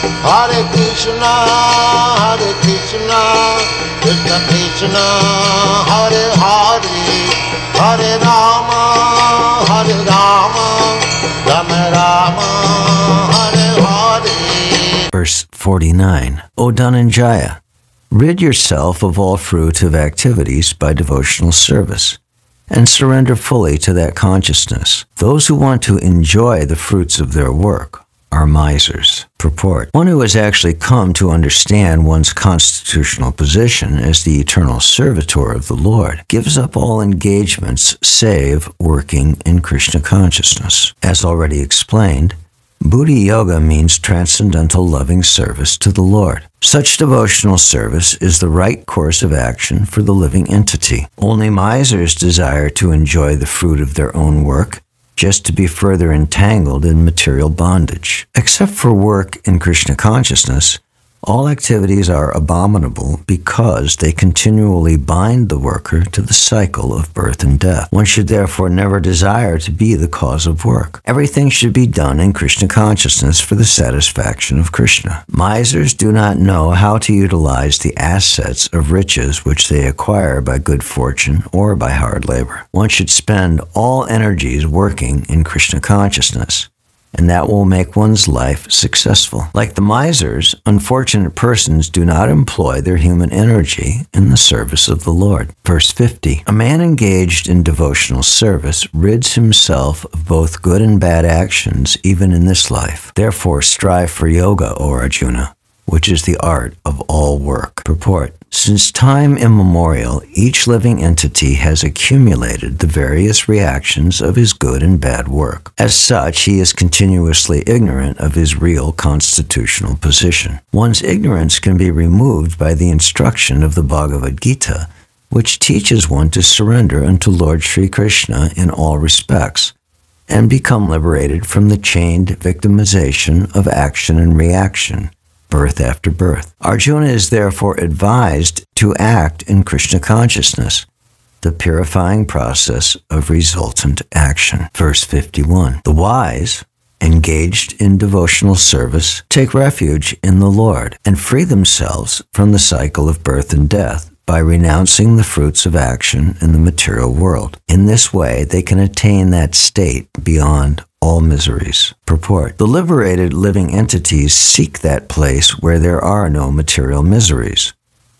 Hare Krishna, Krishna Krishna, Hare Hare, Hare Rama, Rama Rama, Hare Hare. Verse 49. O Dhananjaya, rid yourself of all fruitive activities by devotional service, and surrender fully to that consciousness. Those who want to enjoy the fruits of their work are misers. Purport. One who has actually come to understand one's constitutional position as the eternal servitor of the Lord gives up all engagements save working in Krishna consciousness. As already explained, Buddhi Yoga means transcendental loving service to the Lord. Such devotional service is the right course of action for the living entity. Only misers desire to enjoy the fruit of their own work, just to be further entangled in material bondage. Except for work in Krishna consciousness, all activities are abominable because they continually bind the worker to the cycle of birth and death. One should therefore never desire to be the cause of work. Everything should be done in Krishna consciousness for the satisfaction of Krishna. Misers do not know how to utilize the assets of riches which they acquire by good fortune or by hard labor. One should spend all energies working in Krishna consciousness, and that will make one's life successful. Like the misers, unfortunate persons do not employ their human energy in the service of the Lord. Verse 50. A man engaged in devotional service rids himself of both good and bad actions even in this life. Therefore strive for yoga, O Arjuna, which is the art of all work. Purport. Since time immemorial, each living entity has accumulated the various reactions of his good and bad work. As such, he is continuously ignorant of his real constitutional position. One's ignorance can be removed by the instruction of the Bhagavad Gita, which teaches one to surrender unto Lord Sri Krishna in all respects, and become liberated from the chained victimization of action and reaction, birth after birth. Arjuna is therefore advised to act in Krishna consciousness, the purifying process of resultant action. Verse 51. The wise, engaged in devotional service, take refuge in the Lord and free themselves from the cycle of birth and death by renouncing the fruits of action in the material world. In this way, they can attain that state beyond all miseries. Purport. The liberated living entities seek that place where there are no material miseries.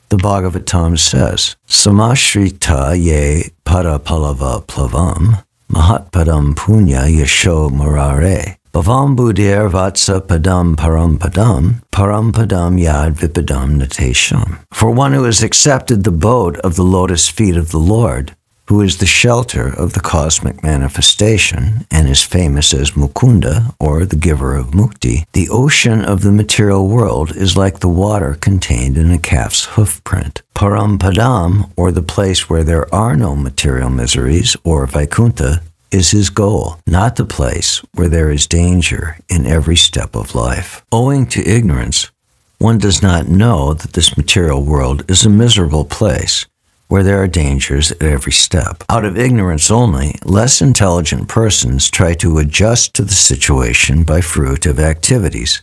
The Bhagavatam says, Samashrita ye parapalava plavam, mahatpadam punya yasho murare, bhavam buddhir vatsa padam, param padam yad vipadam natesham. For one who has accepted the abode of the lotus feet of the Lord, who is the shelter of the cosmic manifestation and is famous as Mukunda, or the giver of mukti, the ocean of the material world is like the water contained in a calf's hoofprint. Parampadam, or the place where there are no material miseries, or Vaikuntha, is his goal, not the place where there is danger in every step of life. Owing to ignorance, one does not know that this material world is a miserable place, where there are dangers at every step. Out of ignorance only, less intelligent persons try to adjust to the situation by fruitive activities,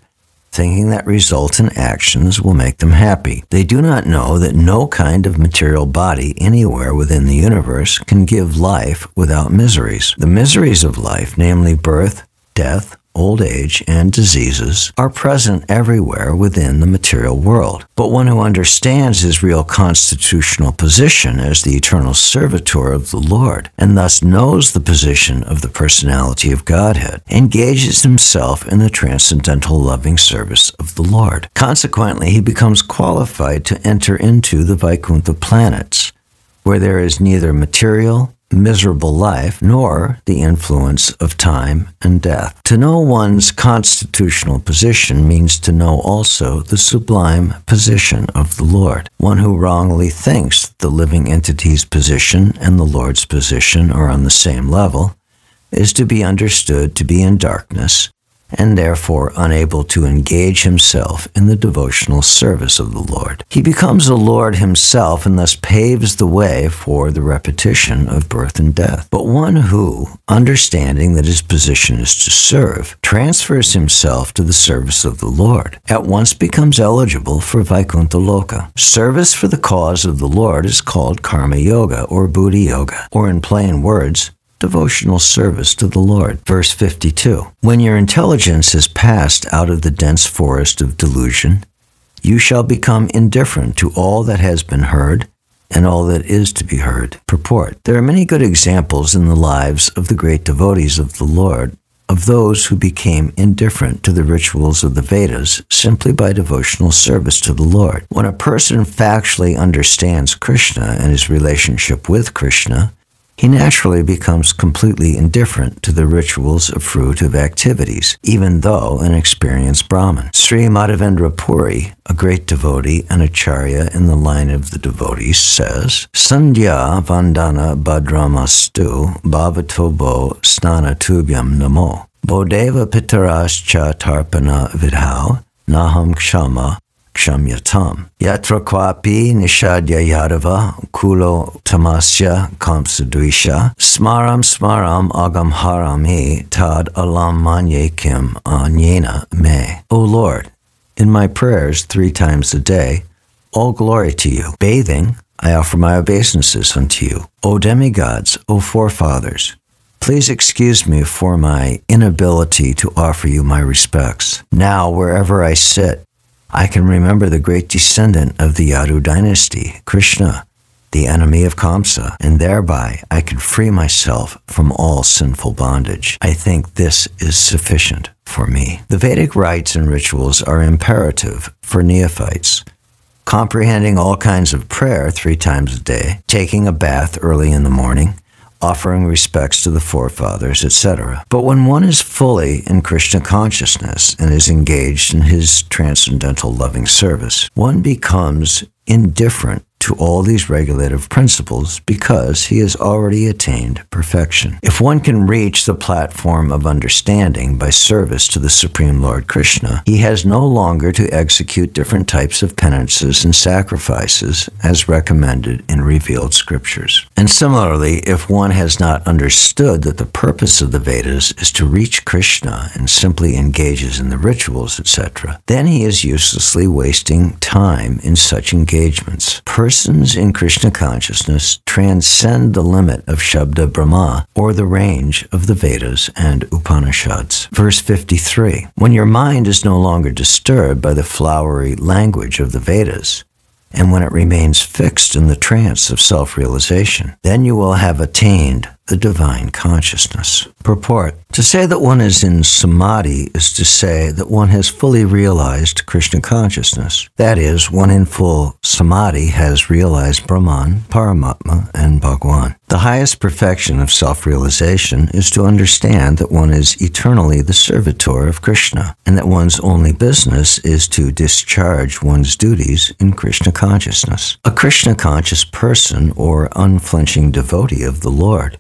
thinking that resultant actions will make them happy. They do not know that no kind of material body anywhere within the universe can give life without miseries. The miseries of life, namely birth, death, old age, and diseases, are present everywhere within the material world. But one who understands his real constitutional position as the eternal servitor of the Lord, and thus knows the position of the personality of Godhead, engages himself in the transcendental loving service of the Lord. Consequently, he becomes qualified to enter into the Vaikuntha planets, where there is neither material, miserable life, nor the influence of time and death. To know one's constitutional position means to know also the sublime position of the Lord. One who wrongly thinks that the living entity's position and the Lord's position are on the same level is to be understood to be in darkness and therefore unable to engage himself in the devotional service of the Lord. He becomes a Lord himself and thus paves the way for the repetition of birth and death. But one who, understanding that his position is to serve, transfers himself to the service of the Lord, at once becomes eligible for Vaikuntha Loka. Service for the cause of the Lord is called Karma Yoga or Buddhi Yoga, or in plain words, devotional service to the Lord. Verse 52. When your intelligence has passed out of the dense forest of delusion, you shall become indifferent to all that has been heard and all that is to be heard. Purport. There are many good examples in the lives of the great devotees of the Lord of those who became indifferent to the rituals of the Vedas simply by devotional service to the Lord. When a person factually understands Krishna and his relationship with Krishna, he naturally becomes completely indifferent to the rituals of fruitive activities, even though an experienced Brahmin. Sri Madhavendra Puri, a great devotee and acharya in the line of the devotees, says, Sandhya Vandana Bhadramastu Bhavatobo Snana Tubhyam Namo Bodeva Pitarascha Tarpana Vidhau Naham Kshama Kshamyatam. Yatra Kwapi Nishadya Yadava Kulo Tamasya Kamsadvisha Smaram Smaram Agam Harami Tad Alam Manye Kim Anyena Me. O Lord, in my prayers 3 times a day, all glory to you. Bathing, I offer my obeisances unto you. O demigods, O forefathers, please excuse me for my inability to offer you my respects. Now, wherever I sit, I can remember the great descendant of the Yadu dynasty, Krishna, the enemy of Kamsa, and thereby I can free myself from all sinful bondage. I think this is sufficient for me. The Vedic rites and rituals are imperative for neophytes. Comprehending all kinds of prayer 3 times a day, taking a bath early in the morning, offering respects to the forefathers, etc. But when one is fully in Krishna consciousness and is engaged in his transcendental loving service, one becomes indifferent to all these regulative principles because he has already attained perfection. If one can reach the platform of understanding by service to the Supreme Lord Krishna, he has no longer to execute different types of penances and sacrifices as recommended in revealed scriptures. And similarly, if one has not understood that the purpose of the Vedas is to reach Krishna and simply engages in the rituals, etc., then he is uselessly wasting time in such engagements. Persons in Krishna consciousness transcend the limit of Shabda Brahma, or the range of the Vedas and Upanishads. Verse 53. When your mind is no longer disturbed by the flowery language of the Vedas, and when it remains fixed in the trance of self-realization, then you will have attained the divine consciousness. Purport. To say that one is in samadhi is to say that one has fully realized Krishna consciousness. That is, one in full samadhi has realized Brahman, Paramatma, and Bhagwan. The highest perfection of self-realization is to understand that one is eternally the servitor of Krishna, and that one's only business is to discharge one's duties in Krishna consciousness. A Krishna-conscious person or unflinching devotee of the Lord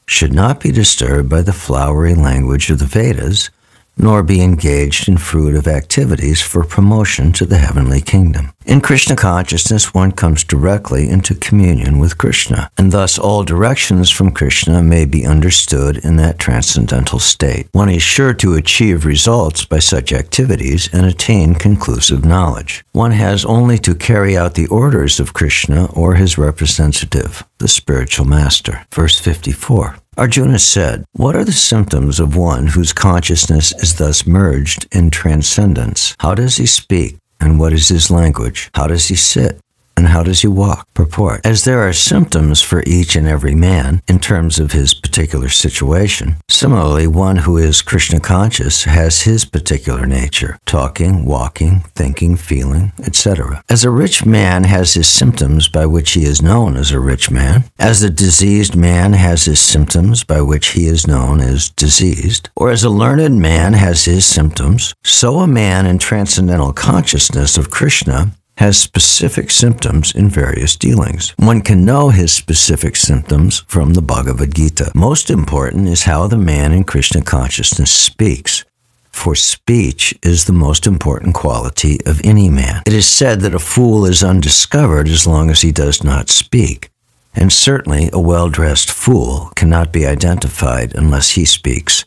should not be disturbed by the flowery language of the Vedas, nor be engaged in fruitive activities for promotion to the heavenly kingdom. In Krishna consciousness, one comes directly into communion with Krishna, and thus all directions from Krishna may be understood in that transcendental state. One is sure to achieve results by such activities and attain conclusive knowledge. One has only to carry out the orders of Krishna or his representative, the spiritual master. Verse 54. Arjuna said, "What are the symptoms of one whose consciousness is thus merged in transcendence? How does he speak? And what is his language? How does he sit? And how does he walk?" Purport. As there are symptoms for each and every man in terms of his particular situation, similarly, one who is Krishna conscious has his particular nature, talking, walking, thinking, feeling, etc. As a rich man has his symptoms by which he is known as a rich man, as a diseased man has his symptoms by which he is known as diseased, or as a learned man has his symptoms, so a man in transcendental consciousness of Krishna has specific symptoms in various dealings. One can know his specific symptoms from the Bhagavad Gita. Most important is how the man in Krishna consciousness speaks, for speech is the most important quality of any man. It is said that a fool is undiscovered as long as he does not speak, and certainly a well-dressed fool cannot be identified unless he speaks.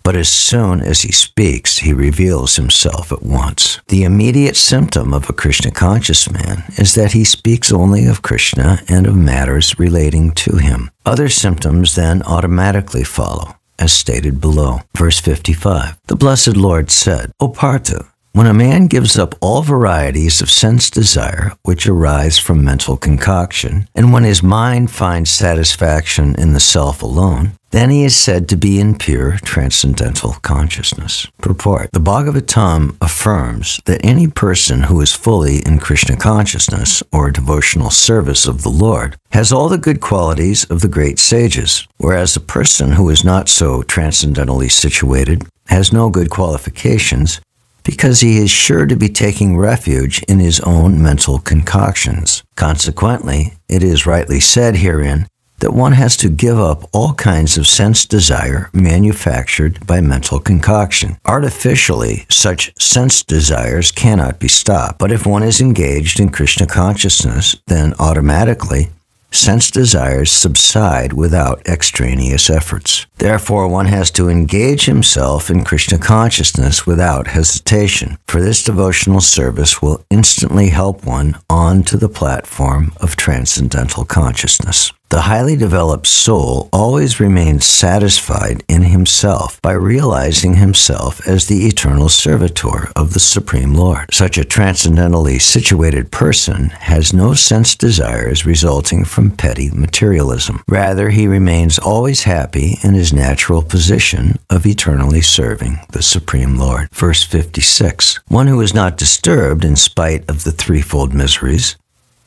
But as soon as he speaks, he reveals himself at once. The immediate symptom of a Krishna-conscious man is that he speaks only of Krishna and of matters relating to him. Other symptoms then automatically follow, as stated below. Verse 55. The Blessed Lord said, O Partha, when a man gives up all varieties of sense desire which arise from mental concoction, and when his mind finds satisfaction in the self alone, then he is said to be in pure transcendental consciousness. Purport. The Bhagavatam affirms that any person who is fully in Krishna consciousness or devotional service of the Lord has all the good qualities of the great sages, whereas a person who is not so transcendentally situated has no good qualifications, because he is sure to be taking refuge in his own mental concoctions. Consequently, it is rightly said herein that one has to give up all kinds of sense desire manufactured by mental concoction. Artificially, such sense desires cannot be stopped, but if one is engaged in Krishna consciousness, then automatically sense desires subside without extraneous efforts. Therefore, one has to engage himself in Krishna consciousness without hesitation, for this devotional service will instantly help one on to the platform of transcendental consciousness. The highly developed soul always remains satisfied in himself by realizing himself as the eternal servitor of the Supreme Lord. Such a transcendentally situated person has no sense desires resulting from petty materialism. Rather, he remains always happy in his natural position of eternally serving the Supreme Lord. Verse 56. One who is not disturbed in spite of the threefold miseries,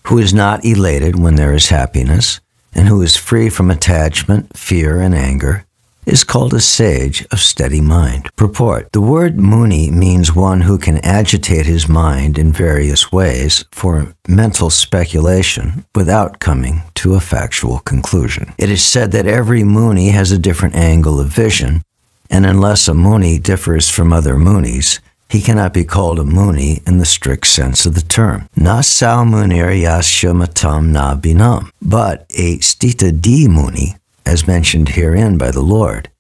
who is not elated when there is happiness, and who is free from attachment, fear, and anger, is called a sage of steady mind. Purport. The word muni means one who can agitate his mind in various ways for mental speculation without coming to a factual conclusion. It is said that every muni has a different angle of vision, and unless a muni differs from other munis, he cannot be called a muni in the strict sense of the term. Na sao munir yasya matam na binam. But a Ch.2 muni, as mentioned herein by the Lord,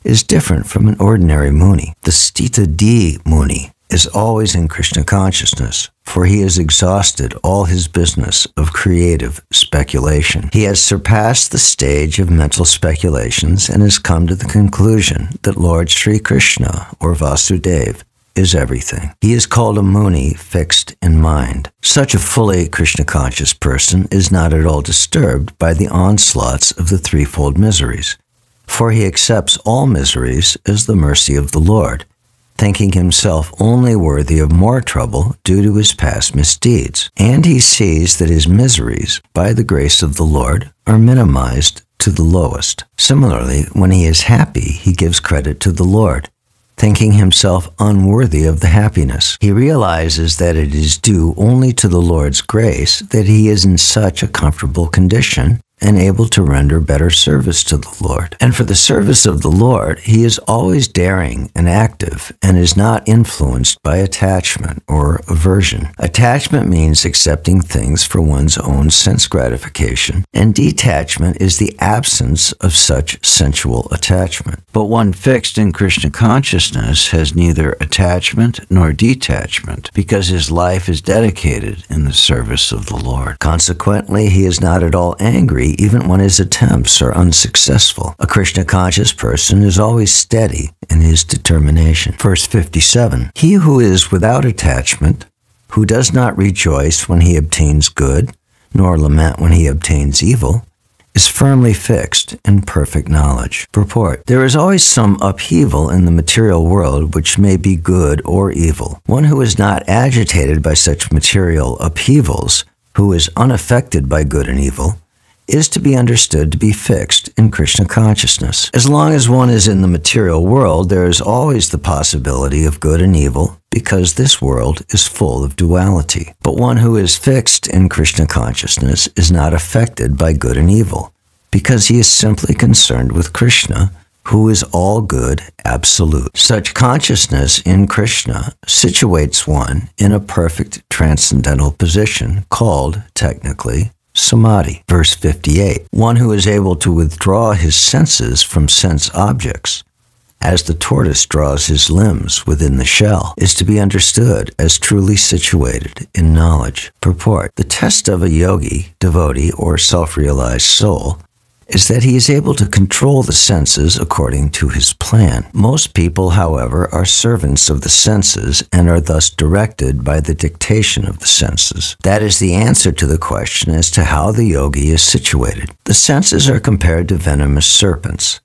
is different from an ordinary muni. The Ch.2 muni is always in Krishna consciousness, for he has exhausted all his business of creative speculation. He has surpassed the stage of mental speculations and has come to the conclusion that Lord Sri Krishna, or Vasudeva, is everything. He is called a muni fixed in mind. Such a fully Krishna-conscious person is not at all disturbed by the onslaughts of the threefold miseries, for he accepts all miseries as the mercy of the Lord, thinking himself only worthy of more trouble due to his past misdeeds. And he sees that his miseries, by the grace of the Lord, are minimized to the lowest. Similarly, when he is happy, he gives credit to the Lord, thinking himself unworthy of the happiness. He realizes that it is due only to the Lord's grace that he is in such a comfortable condition and able to render better service to the Lord. And for the service of the Lord, he is always daring and active and is not influenced by attachment or aversion. Attachment means accepting things for one's own sense gratification, and detachment is the absence of such sensual attachment. But one fixed in Krishna consciousness has neither attachment nor detachment, because his life is dedicated in the service of the Lord. Consequently, he is not at all angry even when his attempts are unsuccessful. A Krishna-conscious person is always steady in his determination. Verse 57. He who is without attachment, who does not rejoice when he obtains good, nor lament when he obtains evil, is firmly fixed in perfect knowledge. Purport. There is always some upheaval in the material world which may be good or evil. One who is not agitated by such material upheavals, who is unaffected by good and evil, is to be understood to be fixed in Krishna consciousness. As long as one is in the material world, there is always the possibility of good and evil, because this world is full of duality. But one who is fixed in Krishna consciousness is not affected by good and evil, because he is simply concerned with Krishna, who is all good, absolute. Such consciousness in Krishna situates one in a perfect transcendental position called, technically, samadhi. Verse 58, one who is able to withdraw his senses from sense objects, as the tortoise draws his limbs within the shell, is to be understood as truly situated in knowledge. Purport, the test of a yogi, devotee, or self-realized soul is that he is able to control the senses according to his plan. Most people, however, are servants of the senses and are thus directed by the dictation of the senses. That is the answer to the question as to how the yogi is situated. The senses are compared to venomous serpents.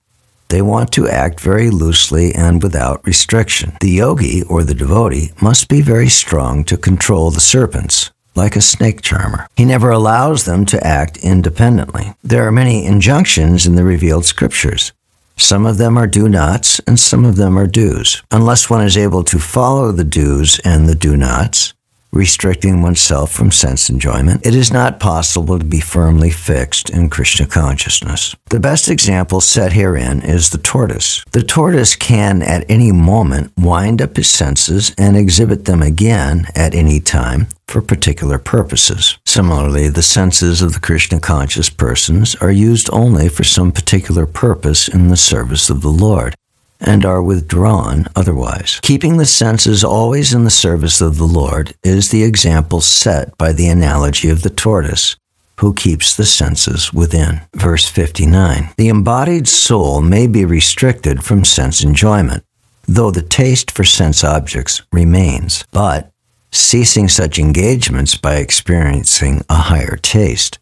They want to act very loosely and without restriction. The yogi, or the devotee, must be very strong to control the serpents, like a snake charmer. He never allows them to act independently. There are many injunctions in the revealed scriptures. Some of them are do-nots, and some of them are do's. Unless one is able to follow the do's and the do-nots, restricting oneself from sense enjoyment, it is not possible to be firmly fixed in Krishna consciousness. The best example set herein is the tortoise. The tortoise can at any moment wind up his senses and exhibit them again at any time for particular purposes. Similarly, the senses of the Krishna conscious persons are used only for some particular purpose in the service of the Lord, and are withdrawn otherwise. Keeping the senses always in the service of the Lord is the example set by the analogy of the tortoise, who keeps the senses within. Verse 59, the embodied soul may be restricted from sense enjoyment, though the taste for sense objects remains, but ceasing such engagements by experiencing a higher taste,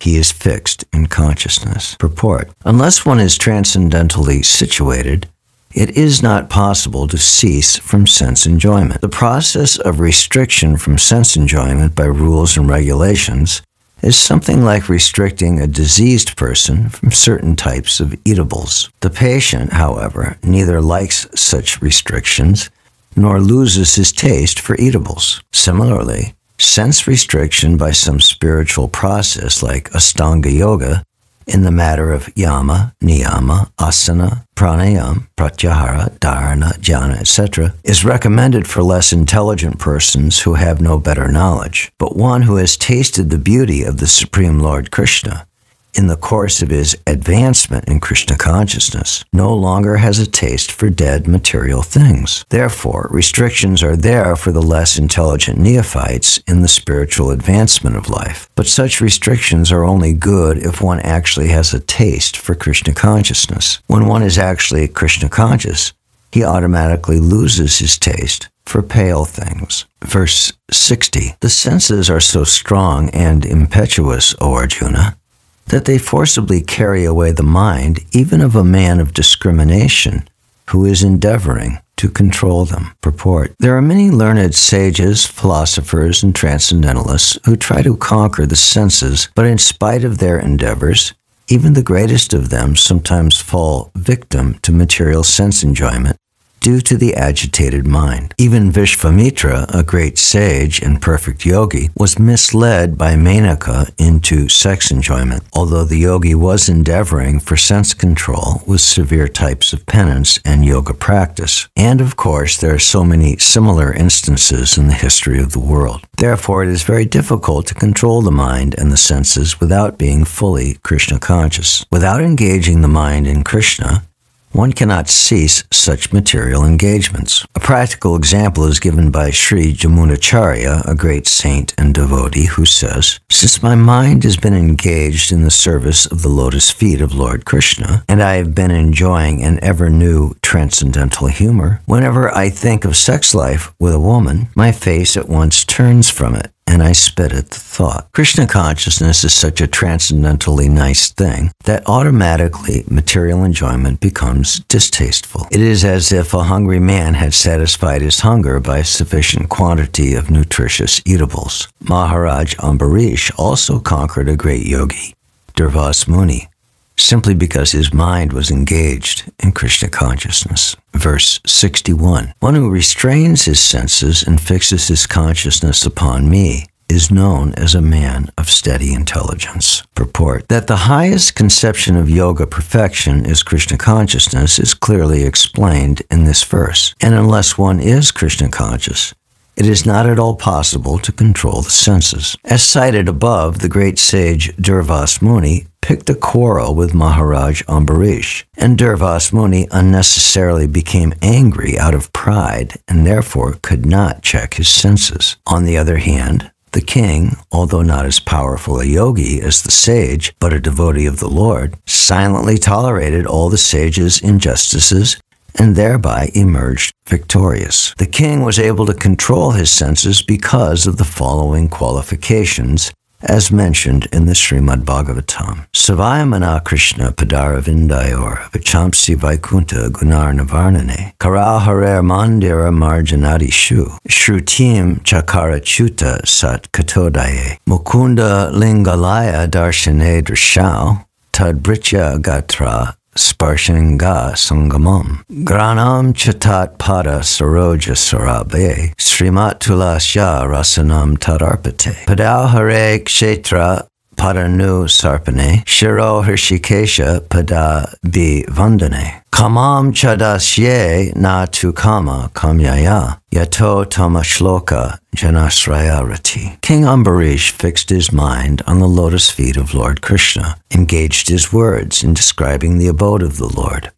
he is fixed in consciousness. Purport, unless one is transcendentally situated, it is not possible to cease from sense enjoyment. The process of restriction from sense enjoyment by rules and regulations is something like restricting a diseased person from certain types of eatables. The patient, however, neither likes such restrictions nor loses his taste for eatables. Similarly, sense restriction by some spiritual process like Ashtanga Yoga in the matter of yama, niyama, asana, pranayama, pratyahara, dharana, jhana, etc., is recommended for less intelligent persons who have no better knowledge. But one who has tasted the beauty of the Supreme Lord Krishna in the course of his advancement in Krishna consciousness no longer has a taste for dead material things. Therefore, restrictions are there for the less intelligent neophytes in the spiritual advancement of life. But such restrictions are only good if one actually has a taste for Krishna consciousness. When one is actually Krishna conscious, he automatically loses his taste for pale things. Verse 60, the senses are so strong and impetuous, O Arjuna, that they forcibly carry away the mind even of a man of discrimination who is endeavoring to control them. Purport, there are many learned sages, philosophers, and transcendentalists who try to conquer the senses, but in spite of their endeavors, even the greatest of them sometimes fall victim to material sense enjoyment due to the agitated mind. Even Vishvamitra, a great sage and perfect yogi, was misled by Menaka into sex enjoyment, although the yogi was endeavoring for sense control with severe types of penance and yoga practice. And of course, there are so many similar instances in the history of the world. Therefore, it is very difficult to control the mind and the senses without being fully Krishna conscious. Without engaging the mind in Krishna, one cannot cease such material engagements. A practical example is given by Sri Jamunacharya, a great saint and devotee, who says, since my mind has been engaged in the service of the lotus feet of Lord Krishna, and I have been enjoying an ever-new transcendental humor, whenever I think of sex life with a woman, my face at once turns from it, and I spit at the thought. Krishna consciousness is such a transcendentally nice thing that automatically material enjoyment becomes distasteful. It is as if a hungry man had satisfied his hunger by a sufficient quantity of nutritious eatables. Maharaj Ambarish also conquered a great yogi, Durvas Muni, simply because his mind was engaged in Krishna consciousness. Verse 61, one who restrains his senses and fixes his consciousness upon me is known as a man of steady intelligence. Purport: that the highest conception of yoga perfection is Krishna consciousness is clearly explained in this verse. And unless one is Krishna conscious, it is not at all possible to control the senses. As cited above, the great sage Durvas Muni picked a quarrel with Maharaj Ambarish, and Durvas Muni unnecessarily became angry out of pride and therefore could not check his senses. On the other hand, the king, although not as powerful a yogi as the sage, but a devotee of the Lord, silently tolerated all the sage's injustices and thereby emerged victorious. The king was able to control his senses because of the following qualifications, as mentioned in the Srimad Bhagavatam. Savayamana Krishna Padaravindayor Vichamsi Vaikunta Gunar Navarnane Kara Harer Mandira Marjanadishu Shrutim Chakara Chuta Sat Katodaye Mukunda Lingalaya Darshane Drishau Tadbritya Gatra Sparshanga Sangamam Granam Chatat Pada Saroja Sarabe Srimat Tulasya Rasanam Tadarpate Padal Hare Kshetra Padanu Sarpane Shiro Hirshikesha Pada Bi Vandane Kamam Chadasye Na Tukama Kamyaya Yato Tamashloka Janasraya Rati. King Ambarish fixed his mind on the lotus feet of Lord Krishna, engaged his words in describing the abode of the Lord,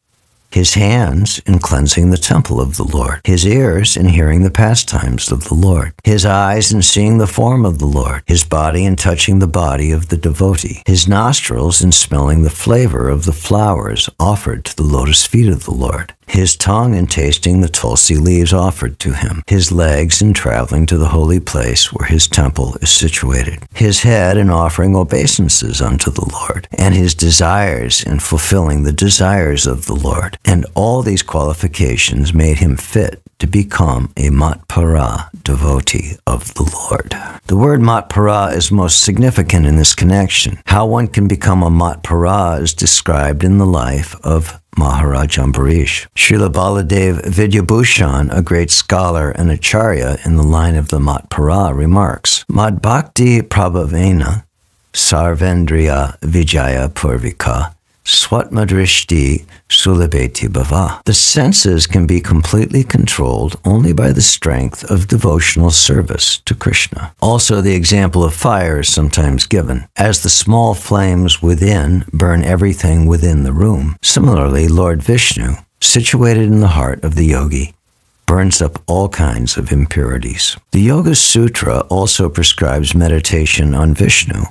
his hands in cleansing the temple of the Lord, his ears in hearing the pastimes of the Lord, his eyes in seeing the form of the Lord, his body in touching the body of the devotee, his nostrils in smelling the flavor of the flowers offered to the lotus feet of the Lord, his tongue in tasting the tulsi leaves offered to him, his legs in traveling to the holy place where his temple is situated, his head in offering obeisances unto the Lord, and his desires in fulfilling the desires of the Lord. And all these qualifications made him fit to become a Matpara devotee of the Lord. The word Matpara is most significant in this connection. How one can become a Matpara is described in the life of Maharaj Ambarish. Srila Baladev Vidyabhushan, a great scholar and acharya in the line of the Matpara, remarks, Mad Bhakti Prabhavena Sarvendriya Vijaya Purvika Swatmadrishti Sulabeti Bhava. The senses can be completely controlled only by the strength of devotional service to Krishna. Also, the example of fire is sometimes given. As the small flames within burn everything within the room, similarly, Lord Vishnu, situated in the heart of the yogi, burns up all kinds of impurities. The Yoga Sutra also prescribes meditation on Vishnu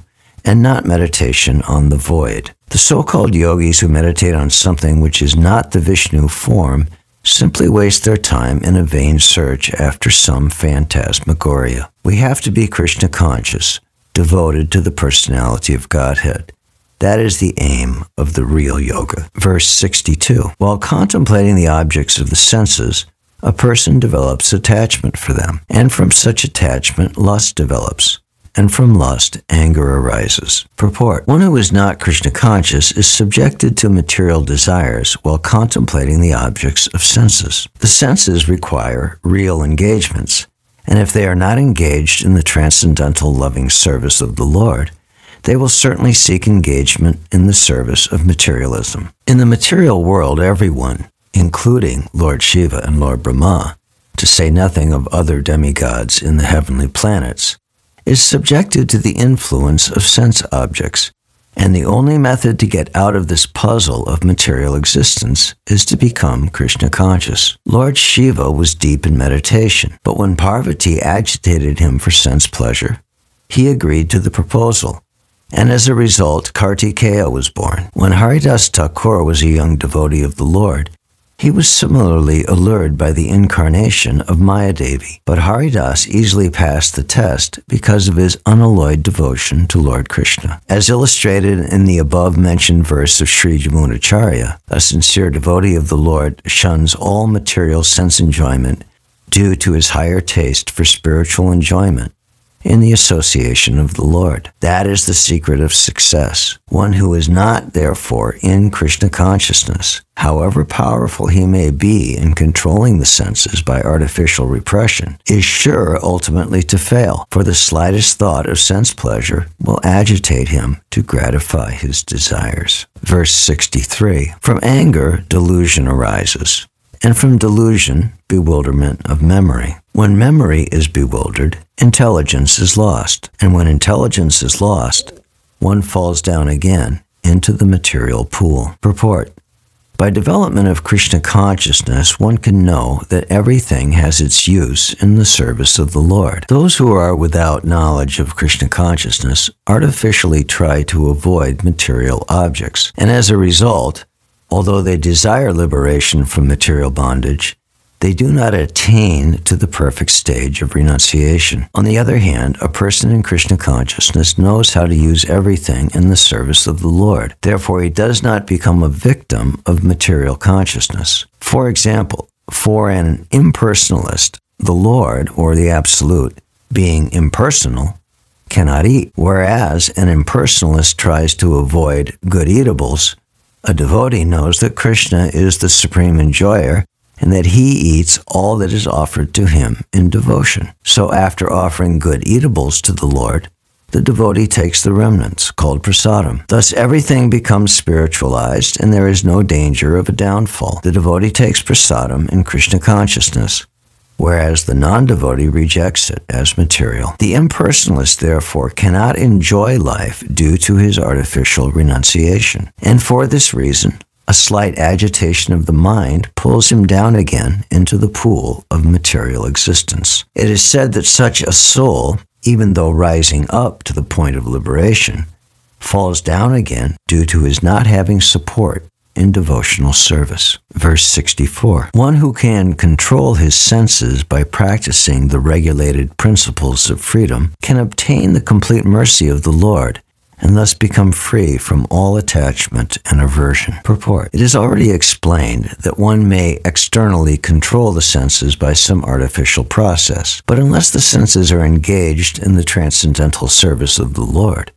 and not meditation on the void. The so-called yogis who meditate on something which is not the Vishnu form simply waste their time in a vain search after some phantasmagoria. We have to be Krishna conscious, devoted to the personality of Godhead. That is the aim of the real yoga. Verse 62. While contemplating the objects of the senses, a person develops attachment for them, and from such attachment lust develops. And from lust, anger arises. Purport: one who is not Krishna conscious is subjected to material desires while contemplating the objects of senses. The senses require real engagements, and if they are not engaged in the transcendental loving service of the Lord, they will certainly seek engagement in the service of materialism. In the material world, everyone, including Lord Shiva and Lord Brahma, to say nothing of other demigods in the heavenly planets, is subjected to the influence of sense objects, and the only method to get out of this puzzle of material existence is to become Krishna conscious. Lord Shiva was deep in meditation, but when Parvati agitated him for sense pleasure, he agreed to the proposal, and as a result, Kartikeya was born. When Haridas Thakur was a young devotee of the Lord, he was similarly allured by the incarnation of Mayadevi, but Haridas easily passed the test because of his unalloyed devotion to Lord Krishna. As illustrated in the above-mentioned verse of Sri Jamunacharya, a sincere devotee of the Lord shuns all material sense enjoyment due to his higher taste for spiritual enjoyment, in the association of the Lord. That is the secret of success. One who is not, therefore, in Krishna consciousness, however powerful he may be in controlling the senses by artificial repression, is sure ultimately to fail, for the slightest thought of sense pleasure will agitate him to gratify his desires. Verse 63, from anger, delusion arises, and from delusion, bewilderment of memory. When memory is bewildered, intelligence is lost, and when intelligence is lost, one falls down again into the material pool. Purport. By development of Krishna consciousness, one can know that everything has its use in the service of the Lord. Those who are without knowledge of Krishna consciousness artificially try to avoid material objects, and as a result, although they desire liberation from material bondage, they do not attain to the perfect stage of renunciation. On the other hand, a person in Krishna consciousness knows how to use everything in the service of the Lord. Therefore, he does not become a victim of material consciousness. For example, for an impersonalist, the Lord, or the Absolute, being impersonal, cannot eat, whereas an impersonalist tries to avoid good eatables. A devotee knows that Krishna is the supreme enjoyer and that he eats all that is offered to him in devotion. So after offering good eatables to the Lord, the devotee takes the remnants, called prasadam. Thus everything becomes spiritualized and there is no danger of a downfall. The devotee takes prasadam in Krishna consciousness, whereas the non-devotee rejects it as material. The impersonalist, therefore, cannot enjoy life due to his artificial renunciation. And for this reason, a slight agitation of the mind pulls him down again into the pool of material existence. It is said that such a soul, even though rising up to the point of liberation, falls down again due to his not having support in devotional service. Verse 64. One who can control his senses by practicing the regulated principles of freedom can obtain the complete mercy of the Lord and thus become free from all attachment and aversion. Purport. It is already explained that one may externally control the senses by some artificial process, but unless the senses are engaged in the transcendental service of the Lord,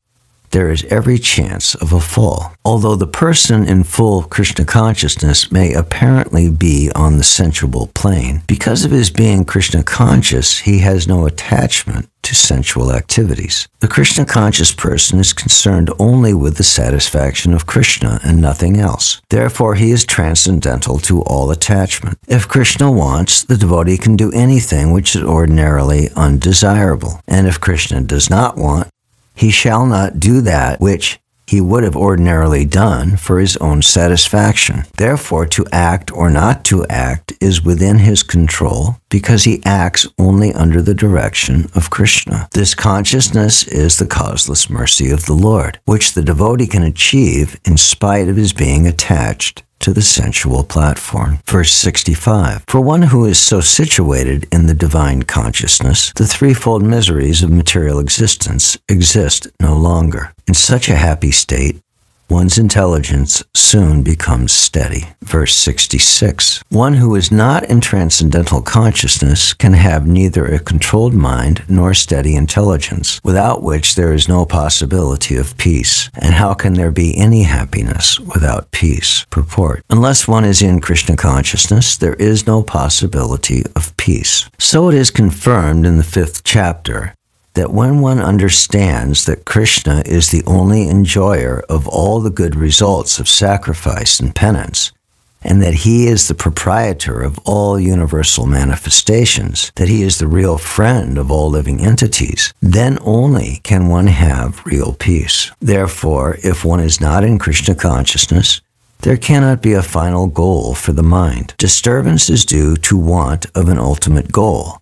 there is every chance of a fall. Although the person in full Krishna consciousness may apparently be on the sensual plane, because of his being Krishna conscious, he has no attachment to sensual activities. The Krishna conscious person is concerned only with the satisfaction of Krishna and nothing else. Therefore, he is transcendental to all attachment. If Krishna wants, the devotee can do anything which is ordinarily undesirable. And if Krishna does not want, he shall not do that which he would have ordinarily done for his own satisfaction. Therefore, to act or not to act is within his control because he acts only under the direction of Krishna. This consciousness is the causeless mercy of the Lord, which the devotee can achieve in spite of his being attached to the sensual platform. Verse 65. For one who is so situated in the divine consciousness, the threefold miseries of material existence exist no longer. In such a happy state, one's intelligence soon becomes steady. Verse 66. One who is not in transcendental consciousness can have neither a controlled mind nor steady intelligence, without which there is no possibility of peace. And how can there be any happiness without peace? Purport. Unless one is in Krishna consciousness, there is no possibility of peace. So it is confirmed in the 5th chapter that when one understands that Krishna is the only enjoyer of all the good results of sacrifice and penance, and that he is the proprietor of all universal manifestations, that he is the real friend of all living entities, then only can one have real peace. Therefore, if one is not in Krishna consciousness, there cannot be a final goal for the mind. Disturbance is due to want of an ultimate goal.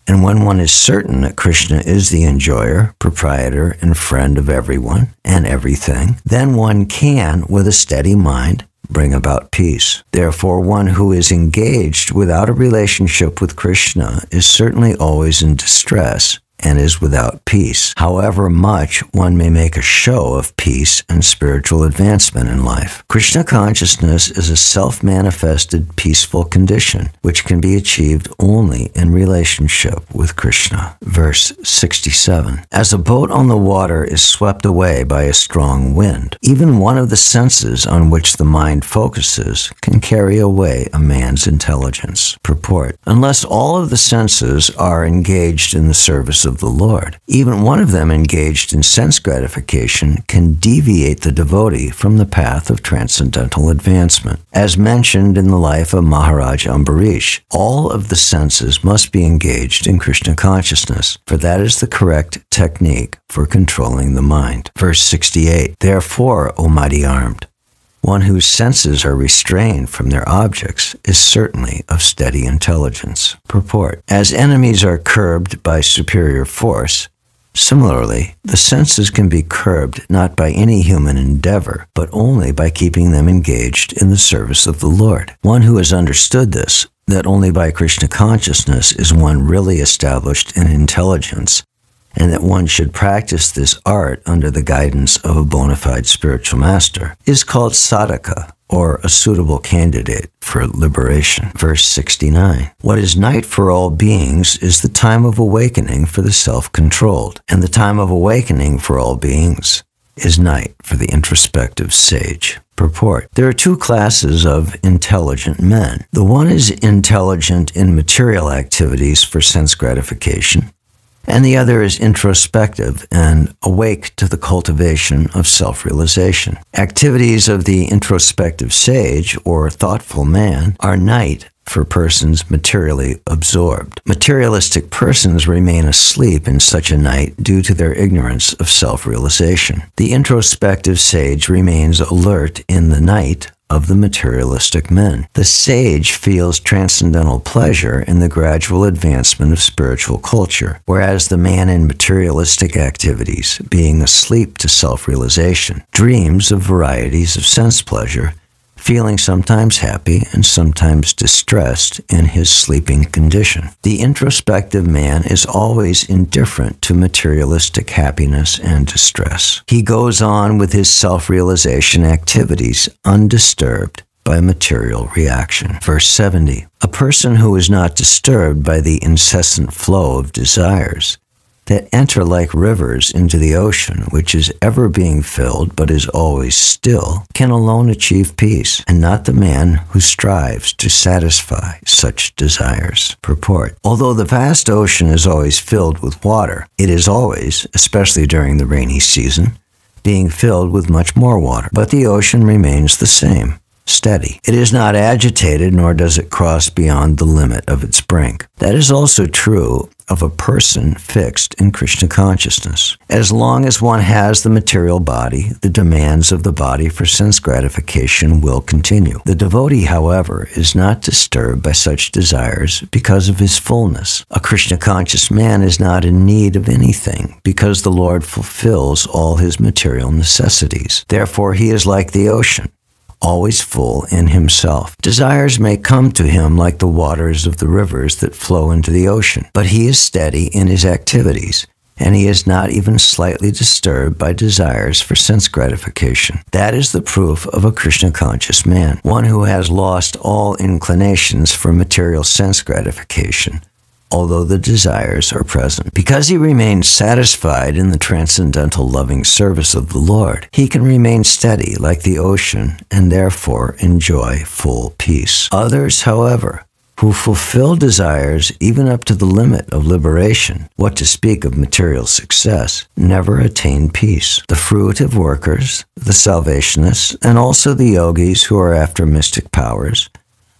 And when one is certain that Krishna is the enjoyer, proprietor, and friend of everyone and everything, then one can, with a steady mind, bring about peace. Therefore, one who is engaged without a relationship with Krishna is certainly always in distress and is without peace, however much one may make a show of peace and spiritual advancement in life. Krishna consciousness is a self-manifested peaceful condition, which can be achieved only in relationship with Krishna. Verse 67. As a boat on the water is swept away by a strong wind, even one of the senses on which the mind focuses can carry away a man's intelligence. Purport. Unless all of the senses are engaged in the service of the Lord, even one of them engaged in sense gratification can deviate the devotee from the path of transcendental advancement. As mentioned in the life of Maharaj Ambarish, all of the senses must be engaged in Krishna consciousness, for that is the correct technique for controlling the mind. Verse 68. Therefore, O mighty armed, one whose senses are restrained from their objects is certainly of steady intelligence. Purport. As enemies are curbed by superior force, similarly, the senses can be curbed not by any human endeavor, but only by keeping them engaged in the service of the Lord. One who has understood this, that only by Krishna consciousness is one really established in intelligence, and that one should practice this art under the guidance of a bona fide spiritual master, is called sadhaka, or a suitable candidate for liberation. Verse 69. What is night for all beings is the time of awakening for the self-controlled, and the time of awakening for all beings is night for the introspective sage. Purport. There are two classes of intelligent men. The one is intelligent in material activities for sense gratification, and the other is introspective and awake to the cultivation of self-realization. Activities of the introspective sage or thoughtful man are night for persons materially absorbed. Materialistic persons remain asleep in such a night due to their ignorance of self-realization. The introspective sage remains alert in the night of the materialistic men. The sage feels transcendental pleasure in the gradual advancement of spiritual culture, whereas the man in materialistic activities, being asleep to self-realization, dreams of varieties of sense pleasure, feeling sometimes happy and sometimes distressed in his sleeping condition. The introspective man is always indifferent to materialistic happiness and distress. He goes on with his self-realization activities undisturbed by material reaction. Verse 70. A person who is not disturbed by the incessant flow of desires that enter like rivers into the ocean, which is ever being filled but is always still, can alone achieve peace, and not the man who strives to satisfy such desires. Purport. Although the vast ocean is always filled with water, it is always, especially during the rainy season, being filled with much more water, but the ocean remains the same, steady. It is not agitated, nor does it cross beyond the limit of its brink. That is also true of a person fixed in Krishna consciousness. As long as one has the material body, the demands of the body for sense gratification will continue. The devotee, however, is not disturbed by such desires because of his fullness. A Krishna conscious man is not in need of anything because the Lord fulfills all his material necessities. Therefore, he is like the ocean, always full in himself. Desires may come to him like the waters of the rivers that flow into the ocean, but he is steady in his activities, and he is not even slightly disturbed by desires for sense gratification. That is the proof of a Krishna-conscious man, one who has lost all inclinations for material sense gratification, although the desires are present. Because he remains satisfied in the transcendental loving service of the Lord, he can remain steady like the ocean and therefore enjoy full peace. Others, however, who fulfill desires even up to the limit of liberation, what to speak of material success, never attain peace. The fruitive workers, the salvationists, and also the yogis who are after mystic powers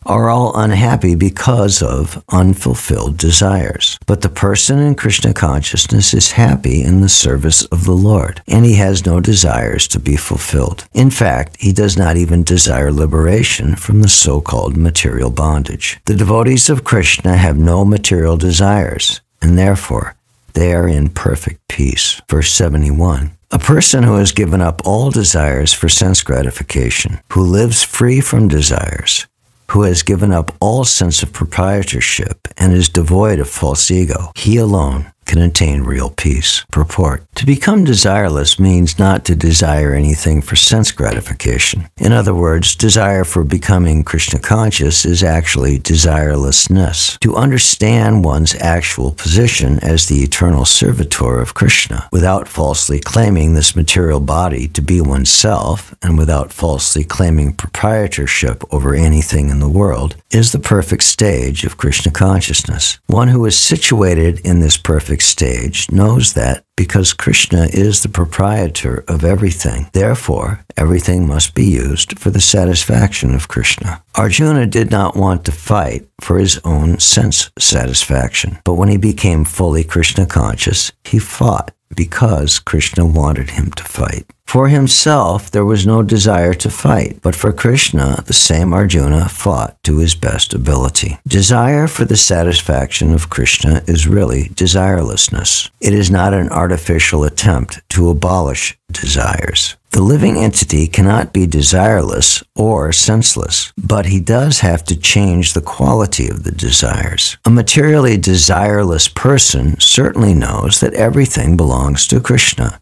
are all unhappy because of unfulfilled desires. But the person in Krishna consciousness is happy in the service of the Lord, and he has no desires to be fulfilled. In fact, he does not even desire liberation from the so-called material bondage. The devotees of Krishna have no material desires, and therefore they are in perfect peace. Verse 71. A person who has given up all desires for sense gratification, who lives free from desires, who has given up all sense of proprietorship and is devoid of false ego, he alone can attain real peace. Purport. To become desireless means not to desire anything for sense gratification. In other words, desire for becoming Krishna conscious is actually desirelessness. To understand one's actual position as the eternal servitor of Krishna, without falsely claiming this material body to be oneself, and without falsely claiming proprietorship over anything in the world, is the perfect stage of Krishna consciousness. One who is situated in this perfect stage knows that because Krishna is the proprietor of everything, therefore, everything must be used for the satisfaction of Krishna. Arjuna did not want to fight for his own sense satisfaction, but when he became fully Krishna conscious, he fought because Krishna wanted him to fight. For himself, there was no desire to fight, but for Krishna, the same Arjuna fought to his best ability. Desire for the satisfaction of Krishna is really desirelessness. It is not an artificial attempt to abolish desires. The living entity cannot be desireless or senseless, but he does have to change the quality of the desires. A materially desireless person certainly knows that everything belongs to Krishna.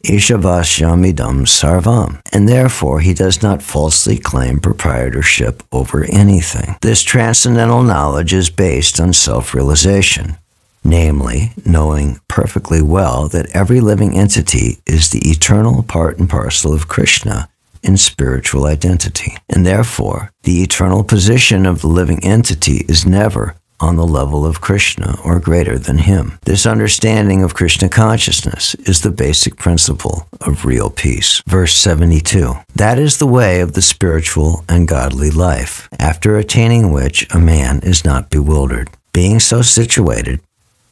Ishavashyamidam sarvam, and therefore he does not falsely claim proprietorship over anything. This transcendental knowledge is based on self-realization, namely, knowing perfectly well that every living entity is the eternal part and parcel of Krishna in spiritual identity, and therefore the eternal position of the living entity is never on the level of Krishna or greater than him. This understanding of Krishna consciousness is the basic principle of real peace. Verse 72. That is the way of the spiritual and godly life, after attaining which a man is not bewildered. Being so situated,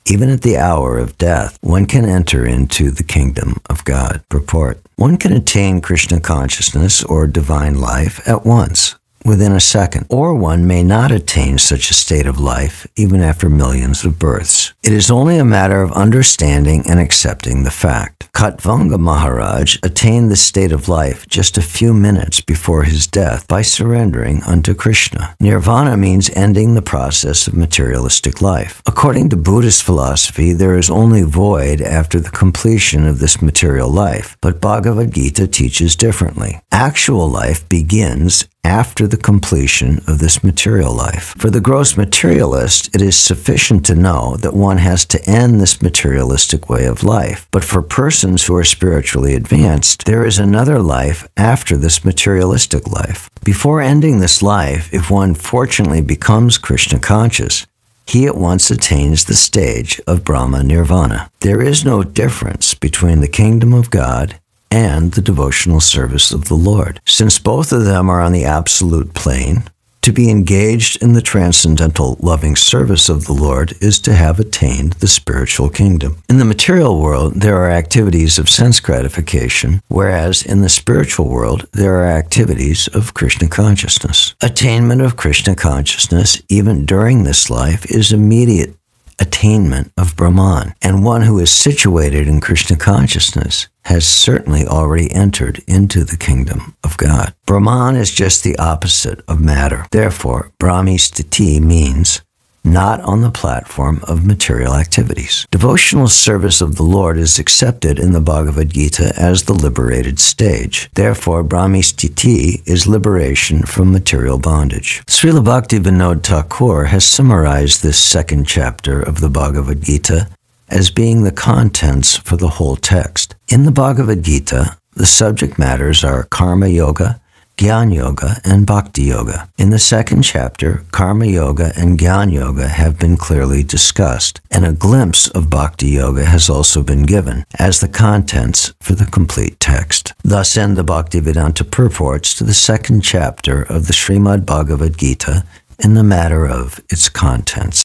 even at the hour of death, one can enter into the kingdom of God. Purport. One can attain Krishna consciousness or divine life at once, within a second, or one may not attain such a state of life even after millions of births. It is only a matter of understanding and accepting the fact. Khatvanga Maharaj attained this state of life just a few minutes before his death by surrendering unto Krishna. Nirvana means ending the process of materialistic life. According to Buddhist philosophy, there is only void after the completion of this material life, but Bhagavad Gita teaches differently. Actual life begins after the completion of this material life. For the gross materialist, it is sufficient to know that one has to end this materialistic way of life. But for persons who are spiritually advanced, there is another life after this materialistic life. Before ending this life, if one fortunately becomes Krishna conscious, he at once attains the stage of Brahma Nirvana. There is no difference between the kingdom of God and the devotional service of the Lord. Since both of them are on the absolute plane, to be engaged in the transcendental loving service of the Lord is to have attained the spiritual kingdom. In the material world, there are activities of sense gratification, whereas in the spiritual world, there are activities of Krishna consciousness. Attainment of Krishna consciousness, even during this life, is immediate attainment of Brahman, and one who is situated in Krishna consciousness has certainly already entered into the kingdom of God. Brahman is just the opposite of matter. Therefore, Brahmi Sthiti means not on the platform of material activities. Devotional service of the Lord is accepted in the Bhagavad Gita as the liberated stage. Therefore, Brahmi Sthiti is liberation from material bondage. Srila Bhaktivinoda Thakur has summarized this second chapter of the Bhagavad Gita as being the contents for the whole text. In the Bhagavad Gita, the subject matters are Karma Yoga, Jnana Yoga, and Bhakti Yoga. In the second chapter, Karma Yoga and Jnana Yoga have been clearly discussed, and a glimpse of Bhakti Yoga has also been given as the contents for the complete text. Thus end the Bhaktivedanta purports to the second chapter of the Srimad Bhagavad Gita in the matter of its contents.